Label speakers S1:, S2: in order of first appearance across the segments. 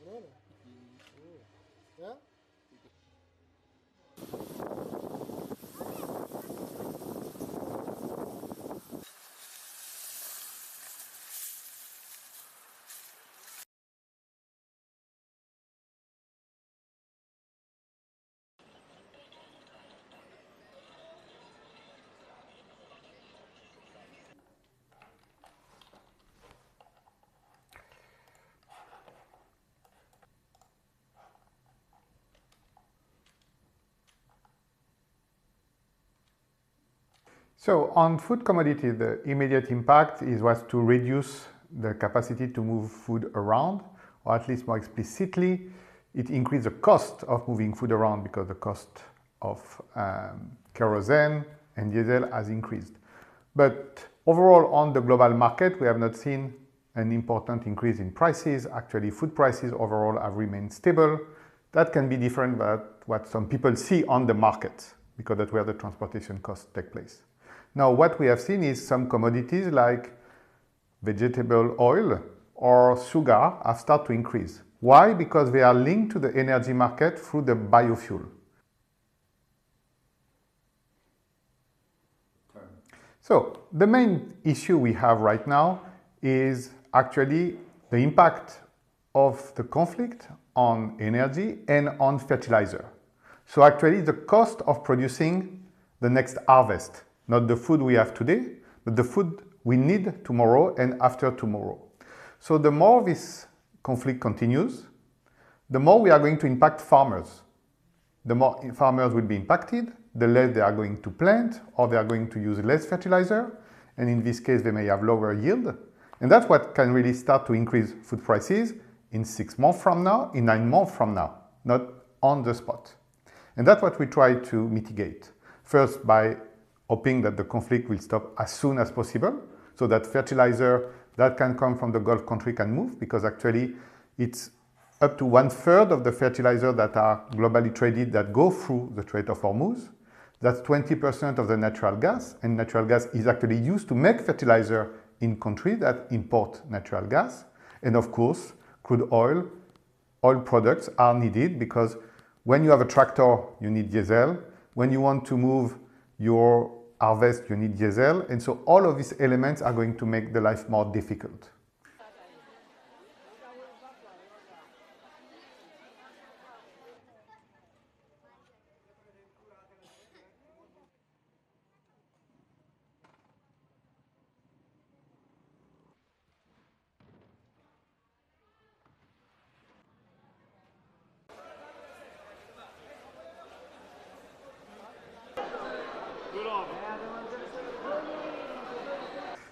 S1: Really? Yeah?
S2: So on food commodity, the immediate impact was to reduce the capacity to move food around, or at least more explicitly, it increased the cost of moving food around because the cost of kerosene and diesel has increased. But overall, on the global market, we have not seen an important increase in prices. Actually, food prices overall have remained stable. That can be different than what some people see on the market, because that's where the transportation costs take place. Now, what we have seen is some commodities like vegetable oil or sugar have started to increase. Why? Because they are linked to the energy market through the biofuel. So the main issue we have right now is actually the impact of the conflict on energy and on fertilizer. So actually the cost of producing the next harvest, not the food we have today, but the food we need tomorrow and after tomorrow. So the more this conflict continues, the more we are going to impact farmers. The more farmers will be impacted, the less they are going to plant, or they are going to use less fertilizer, and in this case they may have lower yield. And that's what can really start to increase food prices in 6 months from now, in 9 months from now, not on the spot. And that's what we try to mitigate. First, by hoping that the conflict will stop as soon as possible, so that fertilizer that can come from the Gulf country can move, because actually it's up to 1/3 of the fertilizer that are globally traded that go through the Strait of Hormuz. That's 20% of the natural gas, and natural gas is actually used to make fertilizer in countries that import natural gas. And of course, crude oil products are needed, because when you have a tractor, you need diesel. When you want to move your harvest, you need diesel. And so all of these elements are going to make the life more difficult.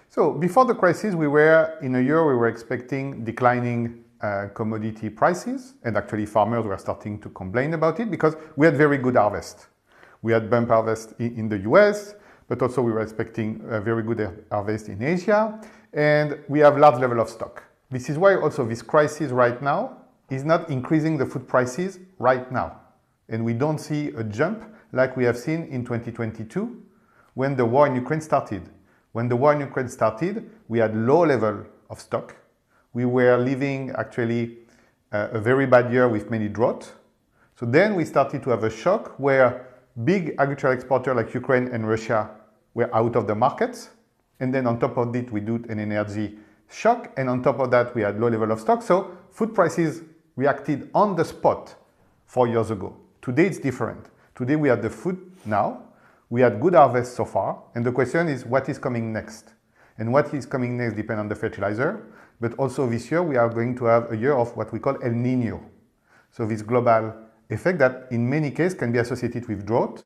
S2: So before the crisis, in a year, we were expecting declining commodity prices, and actually farmers were starting to complain about it because we had very good harvest. We had bump harvest in the US, but also we were expecting a very good harvest in Asia, and we have large level of stock. This is why also this crisis right now is not increasing the food prices right now. And we don't see a jump like we have seen in 2022 when the war in Ukraine started. When the war in Ukraine started, we had low level of stock. We were living actually a very bad year with many drought. So then we started to have a shock where big agricultural exporters like Ukraine and Russia were out of the markets. And then on top of it, we do an energy shock. And on top of that, we had low level of stock. So food prices reacted on the spot 4 years ago. Today, it's different. Today, we have the food now. We had good harvest so far, and the question is what is coming next? And what is coming next depends on the fertilizer, but also this year we are going to have a year of what we call El Niño. So this global effect that in many cases can be associated with drought.